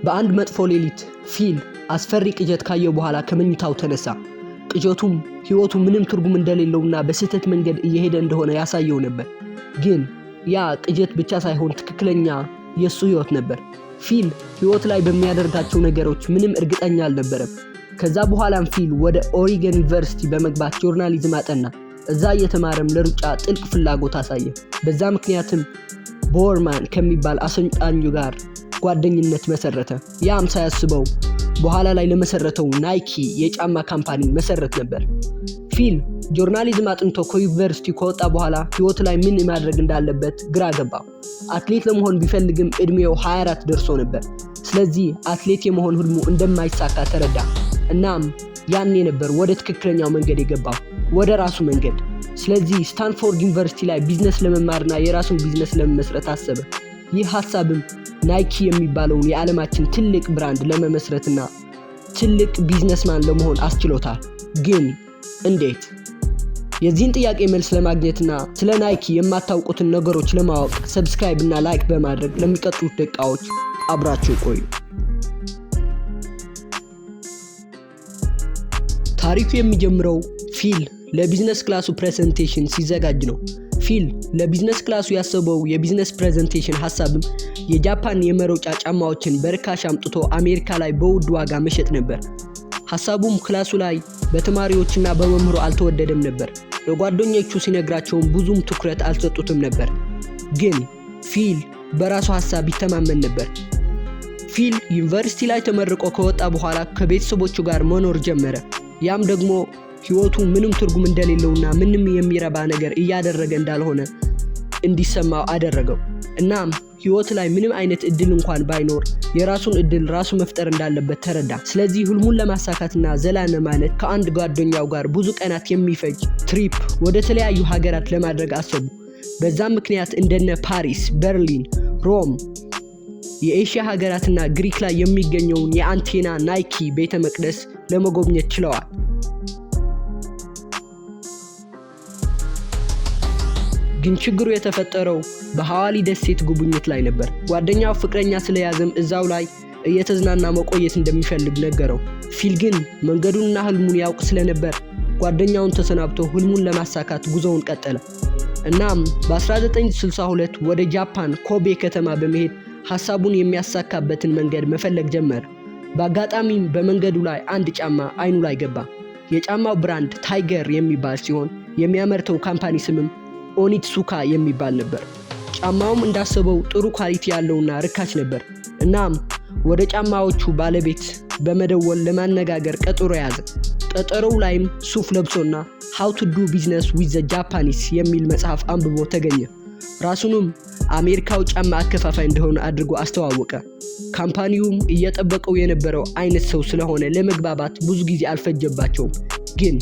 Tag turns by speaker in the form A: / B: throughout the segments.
A: በአንድ መጥፎ ሌሊት ፊል አስፈሪ ቅዠት ካየው በኋላ ከመኝታው ተነሳ። ቅዠቱም ህይወቱ ምንም ትርጉም እንደሌለውና በስህተት መንገድ እየሄደ እንደሆነ ያሳየው ነበር። ግን ያ ቅዠት ብቻ ሳይሆን ትክክለኛ የሱ ህይወት ነበር። ፊል ህይወት ላይ በሚያደርጋቸው ነገሮች ምንም እርግጠኛ አልነበረም። ከዛ በኋላም ፊል ወደ ኦሪገን ዩኒቨርሲቲ በመግባት ጆርናሊዝም አጠና። እዛ እየተማረም ለሩጫ ጥልቅ ፍላጎት አሳየ። በዛ ምክንያትም ቦወርማን ከሚባል አሰልጣኙ ጋር ጓደኝነት መሰረተ። ያም ሳያስበው በኋላ ላይ ለመሰረተው ናይኪ የጫማ ካምፓኒ መሰረት ነበር። ፊል ጆርናሊዝም አጥንቶ ከዩኒቨርሲቲ ከወጣ በኋላ ህይወት ላይ ምን ማድረግ እንዳለበት ግራ ገባው። አትሌት ለመሆን ቢፈልግም እድሜው 24 ደርሶ ነበር። ስለዚህ አትሌት የመሆን ህልሙ እንደማይሳካ ተረዳ። እናም ያኔ ነበር ወደ ትክክለኛው መንገድ የገባው፣ ወደ ራሱ መንገድ። ስለዚህ ስታንፎርድ ዩኒቨርሲቲ ላይ ቢዝነስ ለመማርና የራሱን ቢዝነስ ለመመስረት አሰበ። ይህ ሐሳብም ናይኪ የሚባለውን የዓለማችን ትልቅ ብራንድ ለመመስረትና ትልቅ ቢዝነስማን ለመሆን አስችሎታል። ግን እንዴት? የዚህን ጥያቄ መልስ ለማግኘትና ስለ ናይኪ የማታውቁትን ነገሮች ለማወቅ ሰብስክራይብ እና ላይክ በማድረግ ለሚቀጥሉት ደቂቃዎች አብራችሁ ቆዩ። ታሪኩ የሚጀምረው ፊል ለቢዝነስ ክላሱ ፕሬዘንቴሽን ሲዘጋጅ ነው። ፊል ለቢዝነስ ክላሱ ያሰበው የቢዝነስ ፕሬዘንቴሽን ሐሳብም የጃፓን የመሮጫ ጫማዎችን በርካሽ አምጥቶ አሜሪካ ላይ በውድ ዋጋ መሸጥ ነበር። ሐሳቡም ክላሱ ላይ በተማሪዎችና በመምህሩ አልተወደደም ነበር። ለጓደኞቹ ሲነግራቸውም ብዙም ትኩረት አልሰጡትም ነበር። ግን ፊል በራሱ ሐሳብ ይተማመን ነበር። ፊል ዩኒቨርሲቲ ላይ ተመርቆ ከወጣ በኋላ ከቤተሰቦቹ ጋር መኖር ጀመረ። ያም ደግሞ ህይወቱ ምንም ትርጉም እንደሌለውና ምንም የሚረባ ነገር እያደረገ እንዳልሆነ እንዲሰማው አደረገው። እናም ህይወት ላይ ምንም አይነት እድል እንኳን ባይኖር የራሱን እድል ራሱ መፍጠር እንዳለበት ተረዳ። ስለዚህ ህልሙን ለማሳካትና ዘላለማዊነት ከአንድ ጓደኛው ጋር ብዙ ቀናት የሚፈጅ ትሪፕ ወደ ተለያዩ ሀገራት ለማድረግ አሰቡ። በዛም ምክንያት እንደነ ፓሪስ፣ በርሊን፣ ሮም፣ የኤሽያ ሀገራትና ግሪክ ላይ የሚገኘውን የአንቴና ናይኪ ቤተ መቅደስ ለመጎብኘት ችለዋል። ግን ችግሩ የተፈጠረው በሐዋሊ ደሴት ጉብኝት ላይ ነበር። ጓደኛው ፍቅረኛ ስለያዘም እዛው ላይ እየተዝናና መቆየት እንደሚፈልግ ነገረው። ፊል ግን መንገዱንና ህልሙን ያውቅ ስለነበር ጓደኛውን ተሰናብቶ ህልሙን ለማሳካት ጉዞውን ቀጠለ። እናም በ1962 ወደ ጃፓን ኮቤ ከተማ በመሄድ ሐሳቡን የሚያሳካበትን መንገድ መፈለግ ጀመረ። በአጋጣሚም በመንገዱ ላይ አንድ ጫማ አይኑ ላይ ገባ። የጫማው ብራንድ ታይገር የሚባል ሲሆን የሚያመርተው ካምፓኒ ስምም ኦኒትሱካ የሚባል ነበር። ጫማውም እንዳሰበው ጥሩ ኳሊቲ ያለውና ርካሽ ነበር። እናም ወደ ጫማዎቹ ባለቤት በመደወል ለማነጋገር ቀጠሮ ያዘ። ቀጠሮው ላይም ሱፍ ለብሶና ሃው ቱ ዱ ቢዝነስ ዊዝ ዘ ጃፓኒስ የሚል መጽሐፍ አንብቦ ተገኘ። ራሱንም አሜሪካው ጫማ አከፋፋይ እንደሆነ አድርጎ አስተዋወቀ። ካምፓኒውም እየጠበቀው የነበረው አይነት ሰው ስለሆነ ለመግባባት ብዙ ጊዜ አልፈጀባቸውም። ግን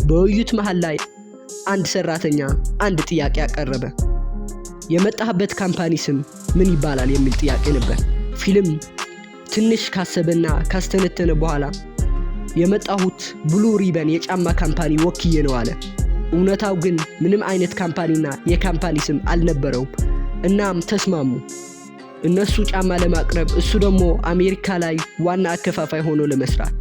A: በውይይት መሃል ላይ አንድ ሰራተኛ አንድ ጥያቄ አቀረበ። የመጣህበት ካምፓኒ ስም ምን ይባላል የሚል ጥያቄ ነበር። ፊልም ትንሽ ካሰበና ካስተነተነ በኋላ የመጣሁት ብሉ ሪበን የጫማ ካምፓኒ ወክዬ ነው አለ። እውነታው ግን ምንም አይነት ካምፓኒና የካምፓኒ ስም አልነበረውም። እናም ተስማሙ። እነሱ ጫማ ለማቅረብ፣ እሱ ደግሞ አሜሪካ ላይ ዋና አከፋፋይ ሆኖ ለመስራት።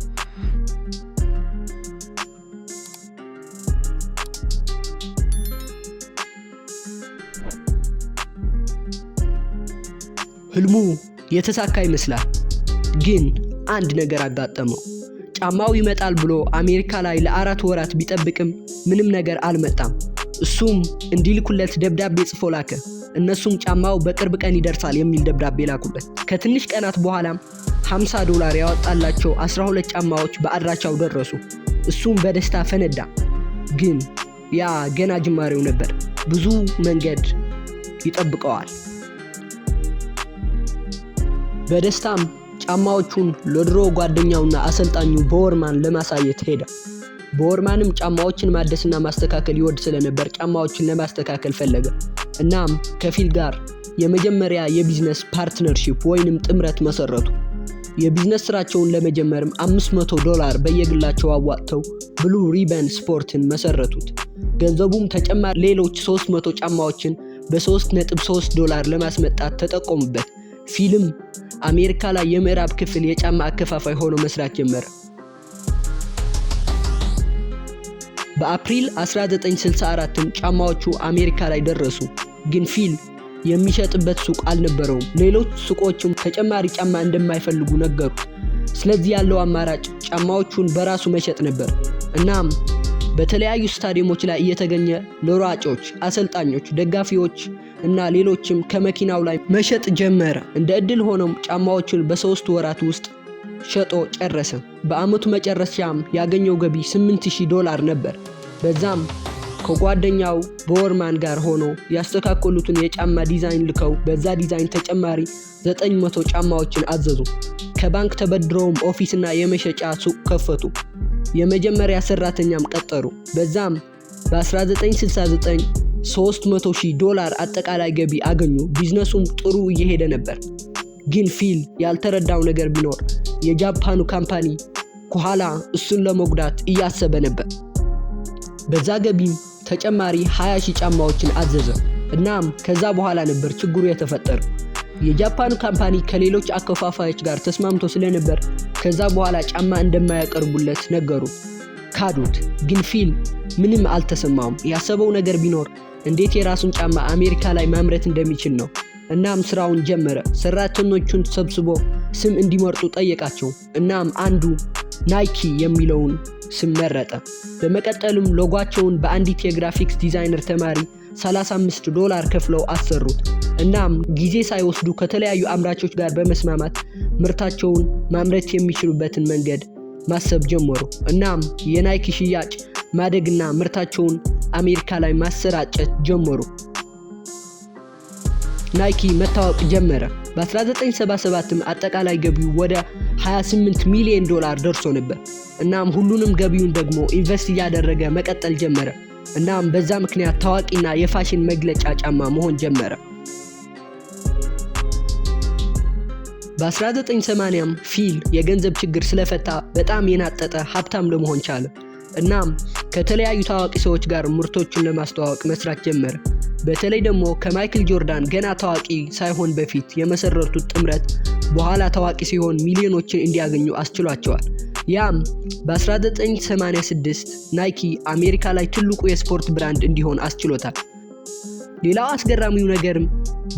A: ህልሙ የተሳካ ይመስላል። ግን አንድ ነገር አጋጠመው። ጫማው ይመጣል ብሎ አሜሪካ ላይ ለ4 ወራት ቢጠብቅም ምንም ነገር አልመጣም። እሱም እንዲልኩለት ደብዳቤ ጽፎ ላከ። እነሱም ጫማው በቅርብ ቀን ይደርሳል የሚል ደብዳቤ ላኩለት። ከትንሽ ቀናት በኋላም $50 ያወጣላቸው 12 ጫማዎች በአድራሻው ደረሱ። እሱም በደስታ ፈነዳ። ግን ያ ገና ጅማሬው ነበር። ብዙ መንገድ ይጠብቀዋል። በደስታም ጫማዎቹን ለድሮ ጓደኛውና አሰልጣኙ ቦወርማን ለማሳየት ሄደ። ቦወርማንም ጫማዎችን ማደስና ማስተካከል ይወድ ስለነበር ጫማዎችን ለማስተካከል ፈለገ። እናም ከፊል ጋር የመጀመሪያ የቢዝነስ ፓርትነርሺፕ ወይንም ጥምረት መሰረቱ። የቢዝነስ ስራቸውን ለመጀመርም $500 በየግላቸው አዋጥተው ብሉ ሪበን ስፖርትን መሰረቱት። ገንዘቡም ተጨማሪ ሌሎች 300 ጫማዎችን በ$3.3 ለማስመጣት ተጠቀሙበት። ፊልም አሜሪካ ላይ የምዕራብ ክፍል የጫማ አከፋፋይ ሆኖ መስራት ጀመረ። በአፕሪል 1964 ጫማዎቹ አሜሪካ ላይ ደረሱ። ግን ፊል የሚሸጥበት ሱቅ አልነበረውም። ሌሎች ሱቆችም ተጨማሪ ጫማ እንደማይፈልጉ ነገሩት። ስለዚህ ያለው አማራጭ ጫማዎቹን በራሱ መሸጥ ነበር። እናም በተለያዩ ስታዲየሞች ላይ እየተገኘ ለሯጮች፣ አሰልጣኞች፣ ደጋፊዎች እና ሌሎችም ከመኪናው ላይ መሸጥ ጀመረ። እንደ ዕድል ሆኖም ጫማዎቹን በ3 ወራት ውስጥ ሸጦ ጨረሰ። በአመቱ መጨረሻም ያገኘው ገቢ $8000 ነበር። በዛም ከጓደኛው ቦወርማን ጋር ሆኖ ያስተካከሉትን የጫማ ዲዛይን ልከው በዛ ዲዛይን ተጨማሪ 900 ጫማዎችን አዘዙ። ከባንክ ተበድረውም ኦፊስና የመሸጫ ሱቅ ከፈቱ። የመጀመሪያ ሰራተኛም ቀጠሩ። በዛም በ1969 $300,000 አጠቃላይ ገቢ አገኙ። ቢዝነሱም ጥሩ እየሄደ ነበር። ግን ፊል ያልተረዳው ነገር ቢኖር የጃፓኑ ካምፓኒ ከኋላ እሱን ለመጉዳት እያሰበ ነበር። በዛ ገቢም ተጨማሪ 20,000 ጫማዎችን አዘዘ። እናም ከዛ በኋላ ነበር ችግሩ የተፈጠረው። የጃፓኑ ካምፓኒ ከሌሎች አከፋፋዮች ጋር ተስማምቶ ስለነበር ከዛ በኋላ ጫማ እንደማያቀርቡለት ነገሩት። ካዱት። ግን ፊል ምንም አልተሰማውም። ያሰበው ነገር ቢኖር እንዴት የራሱን ጫማ አሜሪካ ላይ ማምረት እንደሚችል ነው። እናም ስራውን ጀመረ። ሰራተኞቹን ሰብስቦ ስም እንዲመርጡ ጠየቃቸው። እናም አንዱ ናይኪ የሚለውን ስም መረጠ። በመቀጠልም ሎጓቸውን በአንዲት የግራፊክስ ዲዛይነር ተማሪ $35 ከፍለው አሰሩት። እናም ጊዜ ሳይወስዱ ከተለያዩ አምራቾች ጋር በመስማማት ምርታቸውን ማምረት የሚችሉበትን መንገድ ማሰብ ጀመሩ። እናም የናይኪ ሽያጭ ማደግና ምርታቸውን አሜሪካ ላይ ማሰራጨት ጀመሩ። ናይኪ መታወቅ ጀመረ። በ1977 አጠቃላይ ገቢው ወደ $28 ሚሊዮን ደርሶ ነበር። እናም ሁሉንም ገቢውን ደግሞ ኢንቨስት እያደረገ መቀጠል ጀመረ። እናም በዛ ምክንያት ታዋቂና የፋሽን መግለጫ ጫማ መሆን ጀመረ። በ1980 ፊል የገንዘብ ችግር ስለፈታ በጣም የናጠጠ ሀብታም ለመሆን ቻለ። እናም ከተለያዩ ታዋቂ ሰዎች ጋር ምርቶቹን ለማስተዋወቅ መስራት ጀመረ። በተለይ ደግሞ ከማይክል ጆርዳን ገና ታዋቂ ሳይሆን በፊት የመሰረቱት ጥምረት በኋላ ታዋቂ ሲሆን ሚሊዮኖችን እንዲያገኙ አስችሏቸዋል። ያም በ1986 ናይኪ አሜሪካ ላይ ትልቁ የስፖርት ብራንድ እንዲሆን አስችሎታል። ሌላው አስገራሚው ነገርም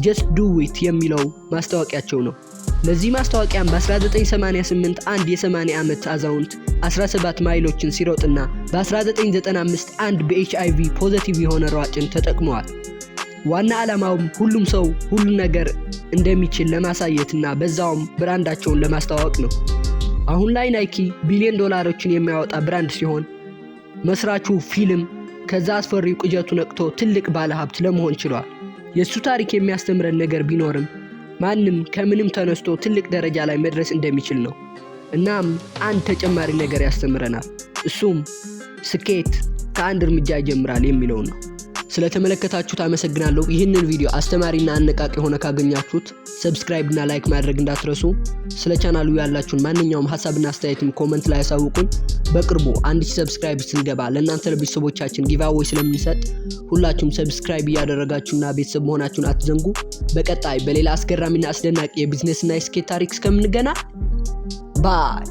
A: ጀስት ዱ ኢት የሚለው ማስታወቂያቸው ነው። ለዚህ ማስታወቂያም በ1988 አንድ የ80 ዓመት አዛውንት 17 ማይሎችን ሲሮጥና በ1995 አንድ በኤችአይቪ ፖዚቲቭ የሆነ ሯጭን ተጠቅመዋል። ዋና ዓላማውም ሁሉም ሰው ሁሉን ነገር እንደሚችል ለማሳየትና በዛውም ብራንዳቸውን ለማስተዋወቅ ነው። አሁን ላይ ናይኪ ቢሊዮን ዶላሮችን የሚያወጣ ብራንድ ሲሆን መስራቹ ፊልም ከዛ አስፈሪው ቅጀቱ ነቅቶ ትልቅ ባለሀብት ለመሆን ችሏል። የሱ ታሪክ የሚያስተምረን ነገር ቢኖርም ማንም ከምንም ተነስቶ ትልቅ ደረጃ ላይ መድረስ እንደሚችል ነው። እናም አንድ ተጨማሪ ነገር ያስተምረናል። እሱም ስኬት ከአንድ እርምጃ ይጀምራል የሚለው ነው። ስለተመለከታችሁት አመሰግናለሁ። ይህንን ቪዲዮ አስተማሪና አነቃቂ ሆነ ካገኛችሁት ሰብስክራይብ እና ላይክ ማድረግ እንዳትረሱ። ስለ ቻናሉ ያላችሁን ማንኛውም ሐሳብና አስተያየትም ኮሜንት ላይ ያሳውቁን። በቅርቡ 1000 ሰብስክራይብ ስንገባ ለእናንተ ለቤተሰቦቻችን ጊቫዌይ ስለምንሰጥ ሁላችሁም ሰብስክራይብ እያደረጋችሁና ቤተሰብ መሆናችሁን አትዘንጉ። በቀጣይ በሌላ አስገራሚና አስደናቂ የቢዝነስና የስኬት ታሪክ እስከምንገናኝ ባይ